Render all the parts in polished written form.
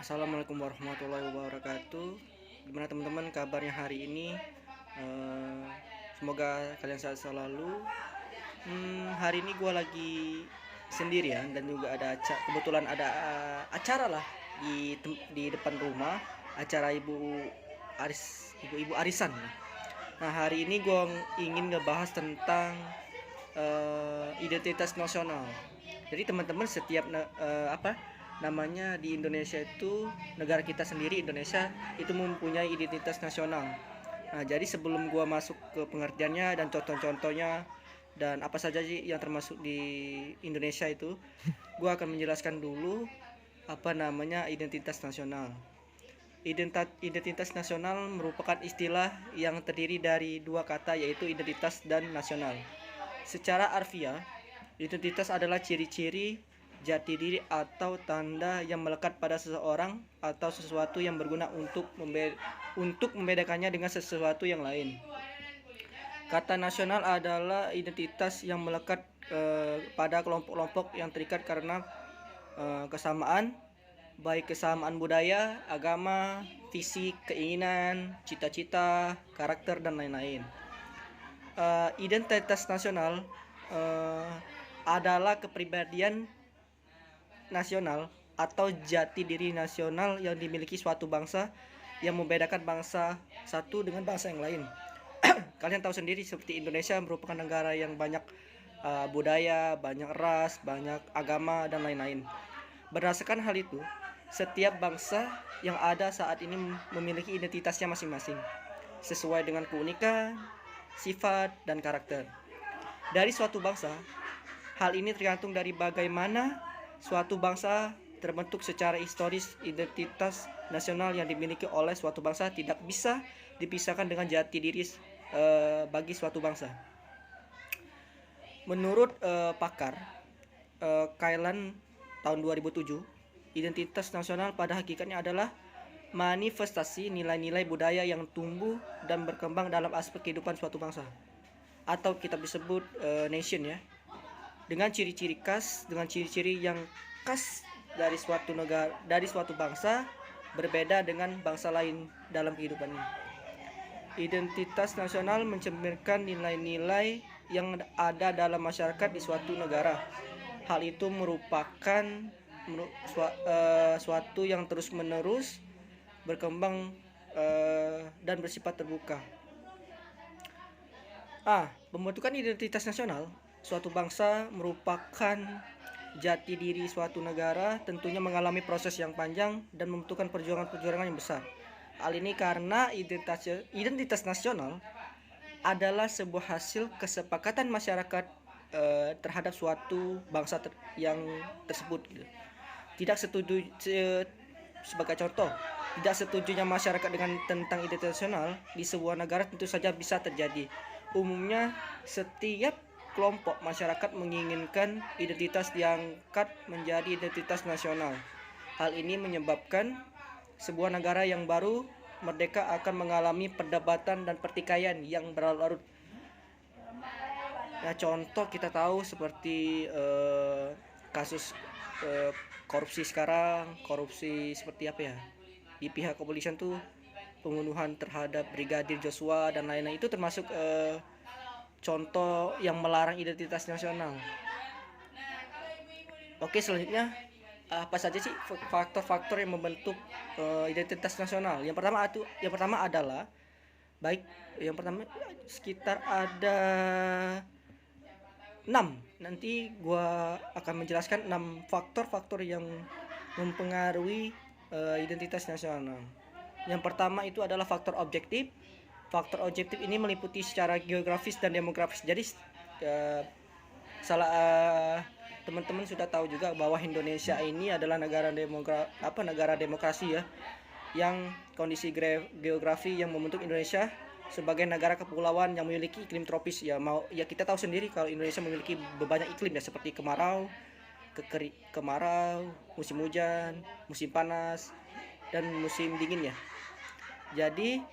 Assalamualaikum warahmatullahi wabarakatuh. Gimana teman-teman kabarnya hari ini? Eh, Semoga kalian sehat selalu. Hari ini gue lagi sendirian dan juga kebetulan ada acara lah di depan rumah, acara ibu-ibu arisan. Nah, hari ini gue ingin ngebahas tentang identitas nasional. Jadi teman-teman setiap namanya di Indonesia itu, negara kita sendiri Indonesia itu mempunyai identitas nasional. Nah, jadi sebelum gua masuk ke pengertiannya dan contoh-contohnya dan apa saja sih yang termasuk di Indonesia itu, gua akan menjelaskan dulu apa namanya identitas nasional. Identitas nasional merupakan istilah yang terdiri dari dua kata, yaitu identitas dan nasional. Secara harfiah, identitas adalah ciri-ciri jati diri atau tanda yang melekat pada seseorang atau sesuatu yang berguna untuk membedakannya dengan sesuatu yang lain. Kata nasional adalah identitas yang melekat pada kelompok-kelompok yang terikat karena kesamaan, baik kesamaan budaya, agama, fisik, keinginan, cita-cita, karakter, dan lain-lain. Identitas nasional adalah kepribadian nasional atau jati diri nasional yang dimiliki suatu bangsa yang membedakan bangsa satu dengan bangsa yang lain. Kalian tahu sendiri seperti Indonesia merupakan negara yang banyak budaya, banyak ras, banyak agama, dan lain-lain. Berdasarkan hal itu, setiap bangsa yang ada saat ini memiliki identitasnya masing-masing sesuai dengan keunikan, sifat, dan karakter dari suatu bangsa. Hal ini tergantung dari bagaimana suatu bangsa terbentuk secara historis. Identitas nasional yang dimiliki oleh suatu bangsa tidak bisa dipisahkan dengan jati diri bagi suatu bangsa. Menurut pakar Kailan tahun 2007, identitas nasional pada hakikatnya adalah manifestasi nilai-nilai budaya yang tumbuh dan berkembang dalam aspek kehidupan suatu bangsa, atau kita disebut nation ya, dengan ciri-ciri yang khas dari suatu negara, dari suatu bangsa, berbeda dengan bangsa lain dalam kehidupannya. Identitas nasional mencerminkan nilai-nilai yang ada dalam masyarakat di suatu negara. Hal itu merupakan suatu yang terus-menerus berkembang dan bersifat terbuka. Pembentukan identitas nasional suatu bangsa merupakan jati diri suatu negara, tentunya mengalami proses yang panjang dan membutuhkan perjuangan yang besar. Hal ini karena identitas nasional adalah sebuah hasil kesepakatan masyarakat terhadap suatu bangsa yang tersebut. Tidak setuju, sebagai contoh, tidak setujunya masyarakat dengan tentang identitas nasional di sebuah negara tentu saja bisa terjadi. Umumnya setiap kelompok masyarakat menginginkan identitas diangkat menjadi identitas nasional. Hal ini menyebabkan sebuah negara yang baru merdeka akan mengalami perdebatan dan pertikaian yang berlarut-larut. Nah, contoh kita tahu seperti kasus korupsi sekarang, korupsi seperti apa ya? Di pihak kepolisian tuh pembunuhan terhadap Brigadir Joshua dan lain-lain, itu termasuk contoh yang melarang identitas nasional. Oke, selanjutnya apa saja sih faktor-faktor yang membentuk identitas nasional? Yang pertama adalah sekitar ada 6. Nanti gua akan menjelaskan 6 faktor-faktor yang mempengaruhi identitas nasional. Yang pertama itu adalah faktor objektif. Faktor objektif ini meliputi secara geografis dan demografis. Jadi teman-teman sudah tahu juga bahwa Indonesia ini adalah negara demokrasi ya, yang kondisi geografi yang membentuk Indonesia sebagai negara kepulauan yang memiliki iklim tropis ya. Kita tahu sendiri kalau Indonesia memiliki banyak iklim ya, seperti kemarau, musim hujan, musim panas, dan musim dingin ya. Jadi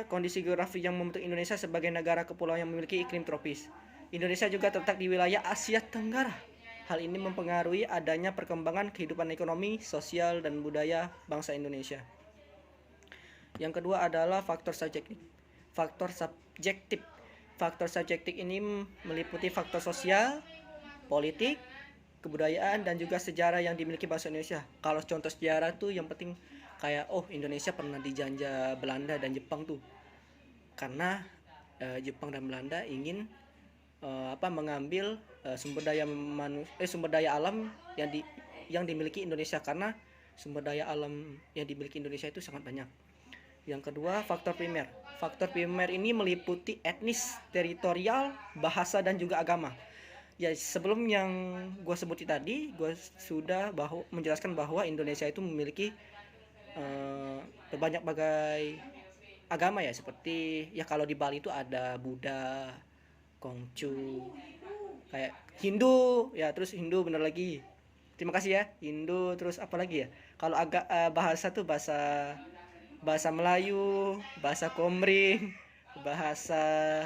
kondisi geografi yang membentuk Indonesia sebagai negara kepulauan yang memiliki iklim tropis. Indonesia juga terletak di wilayah Asia Tenggara. Hal ini mempengaruhi adanya perkembangan kehidupan ekonomi, sosial, dan budaya bangsa Indonesia. Yang kedua adalah faktor subjektif. Faktor subjektif. Faktor subjektif ini meliputi faktor sosial, politik, kebudayaan, dan juga sejarah yang dimiliki bangsa Indonesia. Kalau contoh sejarah tuh yang penting kayak Indonesia pernah dijajah Belanda dan Jepang tuh. Karena Jepang dan Belanda ingin mengambil sumber daya alam yang dimiliki Indonesia, karena sumber daya alam yang dimiliki Indonesia itu sangat banyak. Yang kedua, faktor primer. Faktor primer ini meliputi etnis, teritorial, bahasa, dan juga agama. Ya, sebelum yang gue sebutin tadi, gue sudah menjelaskan bahwa Indonesia itu memiliki berbagai agama ya, seperti ya kalau di Bali itu ada Buddha, Konghucu, kayak Hindu ya, terus Hindu bener lagi. Terima kasih ya, Hindu, terus apa lagi ya? Kalau bahasa tuh bahasa Melayu, bahasa Komering, bahasa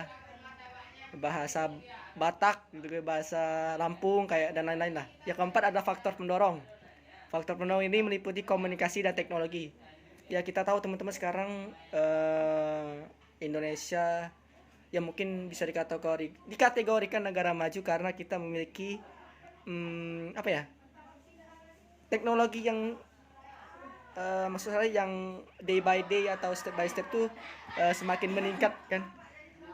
Batak gitu, bahasa Lampung kayak dan lain-lain lah. Yang keempat ada faktor pendorong. Faktor pendorong ini meliputi komunikasi dan teknologi. Ya, kita tahu teman-teman sekarang Indonesia yang mungkin bisa dikategorikan negara maju karena kita memiliki teknologi yang maksud saya yang day by day atau step by step tuh semakin meningkat kan.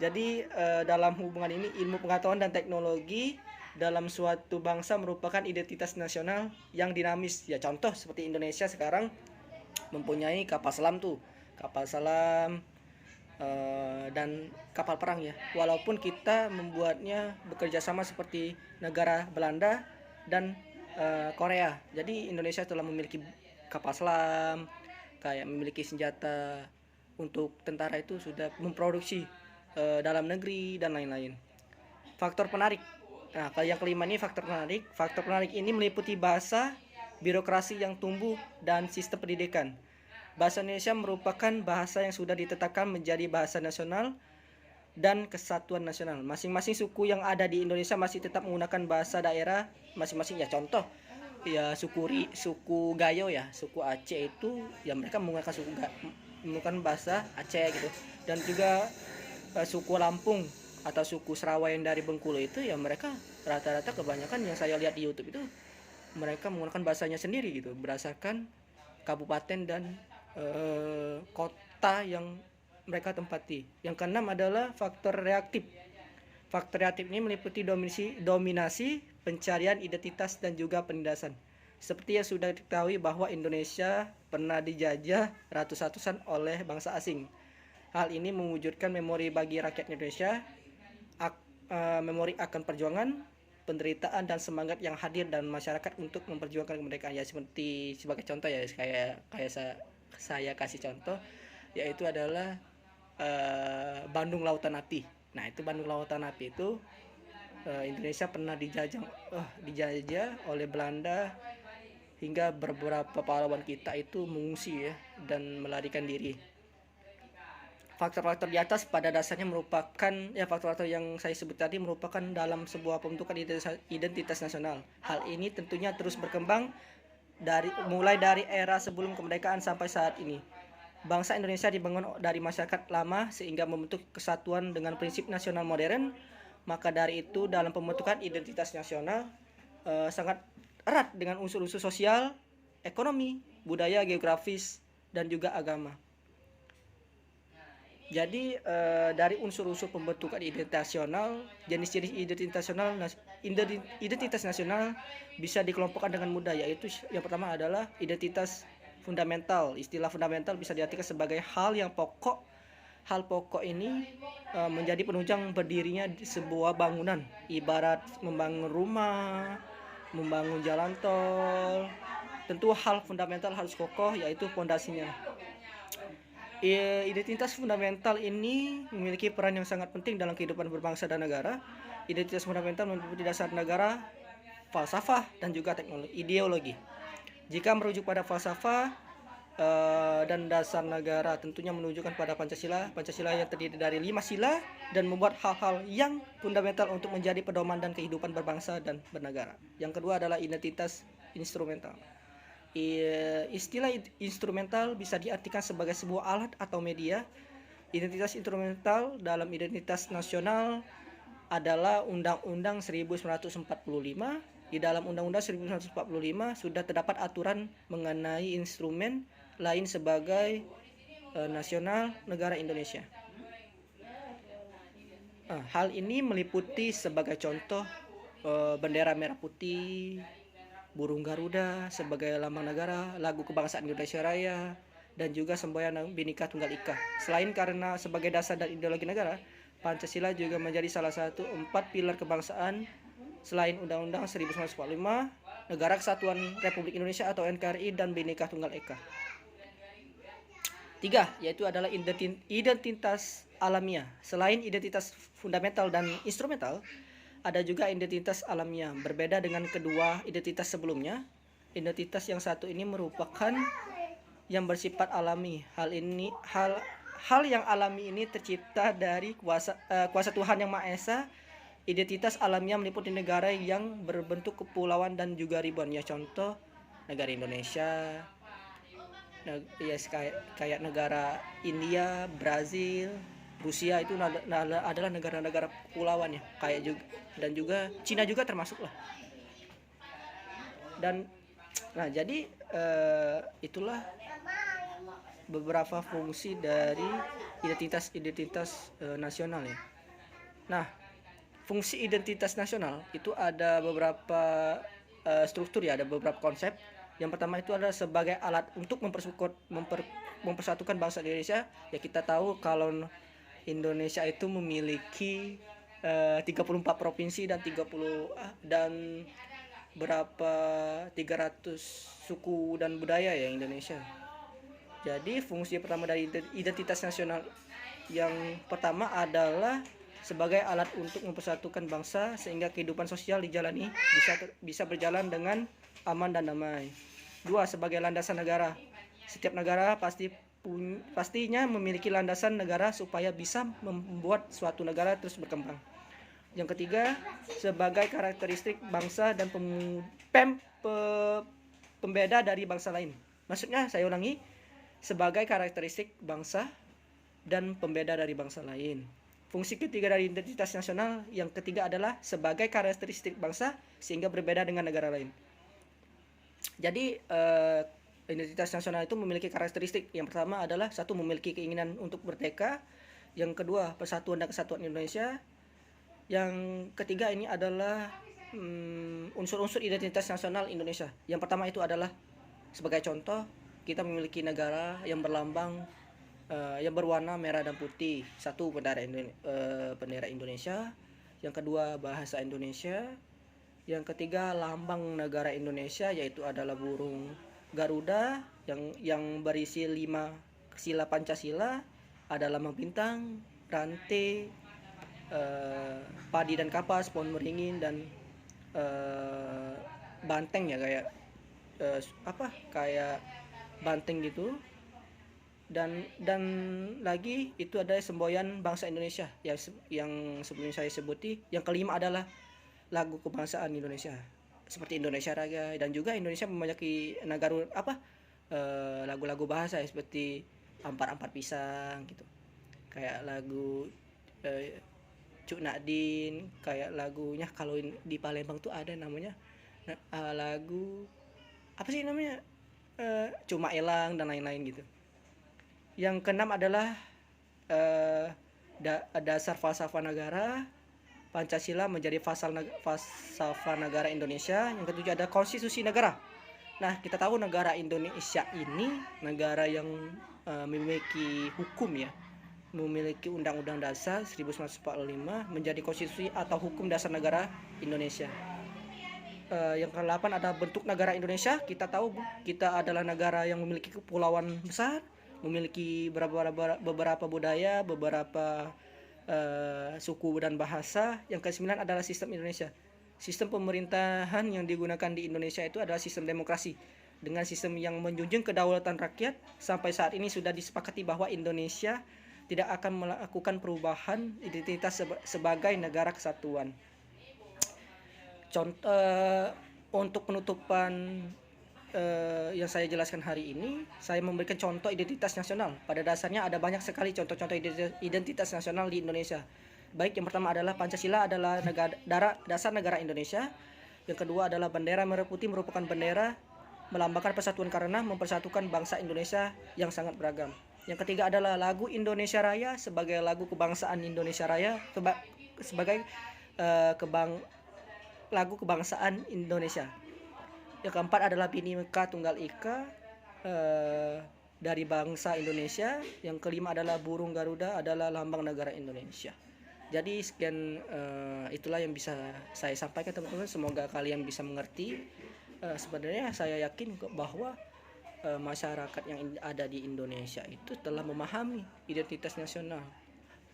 Jadi dalam hubungan ini, ilmu pengetahuan dan teknologi dalam suatu bangsa merupakan identitas nasional yang dinamis. Ya, contoh seperti Indonesia sekarang mempunyai kapal selam dan kapal perang ya. Walaupun kita membuatnya bekerja sama seperti negara Belanda dan Korea. Jadi Indonesia telah memiliki kapal selam, kayak memiliki senjata untuk tentara itu sudah memproduksi dalam negeri dan lain-lain. Faktor penarik. Nah, yang kelima ini faktor penarik. Faktor penarik ini meliputi bahasa, birokrasi yang tumbuh, dan sistem pendidikan. Bahasa Indonesia merupakan bahasa yang sudah ditetapkan menjadi bahasa nasional dan kesatuan nasional. Masing-masing suku yang ada di Indonesia masih tetap menggunakan bahasa daerah masing-masing ya. Contoh ya suku Gayo ya, suku Aceh itu ya mereka menggunakan bahasa Aceh gitu. Dan juga suku Lampung atau suku Sarawak yang dari Bengkulu itu ya mereka rata-rata kebanyakan yang saya lihat di YouTube itu mereka menggunakan bahasanya sendiri gitu, berdasarkan kabupaten dan kota yang mereka tempati. Yang keenam adalah faktor reaktif. Faktor reaktif ini meliputi dominasi, pencarian identitas, dan juga penindasan. Seperti yang sudah diketahui bahwa Indonesia pernah dijajah ratus-ratusan oleh bangsa asing. Hal ini mewujudkan memori bagi rakyat Indonesia, memori akan perjuangan, penderitaan, dan semangat yang hadir dan masyarakat untuk memperjuangkan kemerdekaan. Ya, seperti sebagai contoh ya, kayak saya kasih contoh, yaitu adalah Bandung Lautan Api. Nah, itu Bandung Lautan Api itu Indonesia pernah dijajah oleh Belanda hingga beberapa pahlawan kita itu mengungsi ya dan melarikan diri. Faktor-faktor di atas pada dasarnya merupakan faktor-faktor yang saya sebut tadi merupakan dalam sebuah pembentukan identitas nasional. Hal ini tentunya terus berkembang mulai dari era sebelum kemerdekaan sampai saat ini. Bangsa Indonesia dibangun dari masyarakat lama sehingga membentuk kesatuan dengan prinsip nasional modern. Maka dari itu dalam pembentukan identitas nasional sangat erat dengan unsur-unsur sosial, ekonomi, budaya, geografis, dan juga agama. Jadi dari unsur-unsur pembentukan identitas nasional, jenis-jenis identitas nasional bisa dikelompokkan dengan mudah, yaitu yang pertama adalah identitas fundamental. Istilah fundamental bisa diartikan sebagai hal yang pokok. Hal pokok ini menjadi penunjang berdirinya sebuah bangunan, ibarat membangun rumah, membangun jalan tol. Tentu hal fundamental harus kokoh, yaitu fondasinya. Identitas fundamental ini memiliki peran yang sangat penting dalam kehidupan berbangsa dan negara. Identitas fundamental meliputi dasar negara, falsafah, dan juga ideologi. Jika merujuk pada falsafah, dan dasar negara tentunya menunjukkan pada Pancasila. Pancasila yang terdiri dari 5 sila dan membuat hal-hal yang fundamental untuk menjadi pedoman dan kehidupan berbangsa dan bernegara. Yang kedua adalah identitas instrumental. Istilah instrumental bisa diartikan sebagai sebuah alat atau media. Identitas instrumental dalam identitas nasional adalah Undang-Undang 1945. Di dalam Undang-Undang 1945 sudah terdapat aturan mengenai instrumen lain sebagai nasional negara Indonesia. Hal ini meliputi sebagai contoh bendera merah putih, burung Garuda sebagai lambang negara, lagu kebangsaan Indonesia Raya, dan juga semboyan Bhinneka Tunggal Ika. Selain karena sebagai dasar dan ideologi negara, Pancasila juga menjadi salah satu 4 pilar kebangsaan selain Undang-Undang 1945, Negara Kesatuan Republik Indonesia atau NKRI, dan Bhinneka Tunggal Ika. 3, yaitu adalah identitas alamiah. Selain identitas fundamental dan instrumental, ada juga identitas alamiah. Berbeda dengan kedua identitas sebelumnya, identitas yang satu ini merupakan yang bersifat alami. Hal yang alami ini tercipta dari kuasa Tuhan Yang Maha Esa. Identitas alamiah meliputi negara yang berbentuk kepulauan dan juga ribuan. Ya, contoh negara Indonesia, kayak negara India, Brazil, Rusia itu adalah negara-negara kepulauan ya. Kayak juga Cina juga termasuk lah. Dan jadi itulah beberapa fungsi dari identitas nasional ya. Nah, fungsi identitas nasional itu ada beberapa struktur ya, ada beberapa konsep. Yang pertama itu adalah sebagai alat untuk mempersatukan bangsa Indonesia. Ya, kita tahu kalau Indonesia itu memiliki 34 provinsi dan 300 suku dan budaya ya Indonesia. Jadi fungsi pertama dari identitas nasional yang pertama adalah sebagai alat untuk mempersatukan bangsa sehingga kehidupan sosial dijalani bisa berjalan dengan aman dan damai. 2, sebagai landasan negara. Setiap negara pastinya memiliki landasan negara supaya bisa membuat suatu negara terus berkembang. Yang ketiga, sebagai karakteristik bangsa dan pembeda dari bangsa lain. Maksudnya, saya ulangi, sebagai karakteristik bangsa dan pembeda dari bangsa lain. Fungsi ketiga dari identitas nasional yang ketiga adalah sebagai karakteristik bangsa sehingga berbeda dengan negara lain. Jadi identitas nasional itu memiliki karakteristik. Yang pertama adalah satu, memiliki keinginan untuk merdeka. Yang kedua, persatuan dan kesatuan Indonesia. Yang ketiga ini adalah unsur-unsur identitas nasional Indonesia. Yang pertama itu adalah sebagai contoh, kita memiliki negara yang berlambang yang berwarna merah dan putih. Satu, bendera Indonesia. Yang kedua, bahasa Indonesia. Yang ketiga, lambang negara Indonesia, yaitu adalah burung Garuda yang berisi 5 sila Pancasila. Ada lambang bintang, rantai, padi dan kapas, pohon beringin, dan banteng ya, kayak banteng gitu. Dan lagi itu ada semboyan bangsa Indonesia yang sebelumnya saya sebuti. Yang kelima adalah lagu kebangsaan Indonesia seperti Indonesia Raya, dan juga Indonesia memiliki lagu-lagu bahasa ya, seperti Ampar-Ampar Pisang gitu, kayak lagu Cuk Nakdin, kayak lagunya kalau di Palembang tuh ada namanya lagu apa sih namanya, Cuma Elang dan lain-lain gitu. Yang keenam adalah dasar falsafah negara. Pancasila menjadi falsafah negara Indonesia. Yang ketujuh ada konstitusi negara. Nah, kita tahu negara Indonesia ini negara yang memiliki hukum ya, memiliki Undang-Undang Dasar 1945 menjadi konstitusi atau hukum dasar negara Indonesia. Yang ke-8 ada bentuk negara Indonesia. Kita tahu kita adalah negara yang memiliki kepulauan besar, memiliki beberapa budaya, beberapa suku dan bahasa. Yang ke-9 adalah sistem Indonesia. Sistem pemerintahan yang digunakan di Indonesia itu adalah sistem demokrasi. dengan sistem yang menjunjung kedaulatan rakyat. Sampai saat ini sudah disepakati bahwa Indonesia tidak akan melakukan perubahan identitas sebagai negara kesatuan. Contoh untuk penutupan yang saya jelaskan hari ini, saya memberikan contoh identitas nasional. Pada dasarnya ada banyak sekali contoh-contoh identitas nasional di Indonesia. Baik, yang pertama adalah Pancasila adalah dasar negara Indonesia. Yang kedua adalah bendera merah putih merupakan bendera melambangkan persatuan karena mempersatukan bangsa Indonesia yang sangat beragam. Yang ketiga adalah lagu Indonesia Raya sebagai lagu kebangsaan Indonesia Raya sebagai lagu kebangsaan Indonesia. Yang keempat adalah Bhinneka Tunggal Ika dari bangsa Indonesia. Yang kelima adalah burung Garuda adalah lambang negara Indonesia. Jadi sekian itulah yang bisa saya sampaikan teman-teman. Semoga kalian bisa mengerti. Sebenarnya saya yakin bahwa masyarakat yang ada di Indonesia itu telah memahami identitas nasional.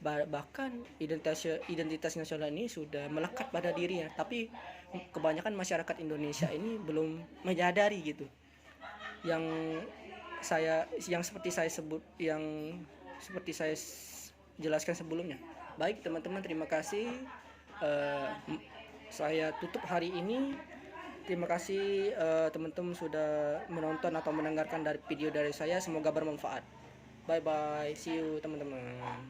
Bahkan identitas nasional ini sudah melekat pada dirinya, tapi kebanyakan masyarakat Indonesia ini belum menyadari gitu. Yang seperti saya jelaskan sebelumnya. Baik teman-teman, terima kasih. Saya tutup hari ini. Terima kasih teman-teman sudah menonton atau mendengarkan dari video dari saya. Semoga bermanfaat. Bye bye, see you teman-teman.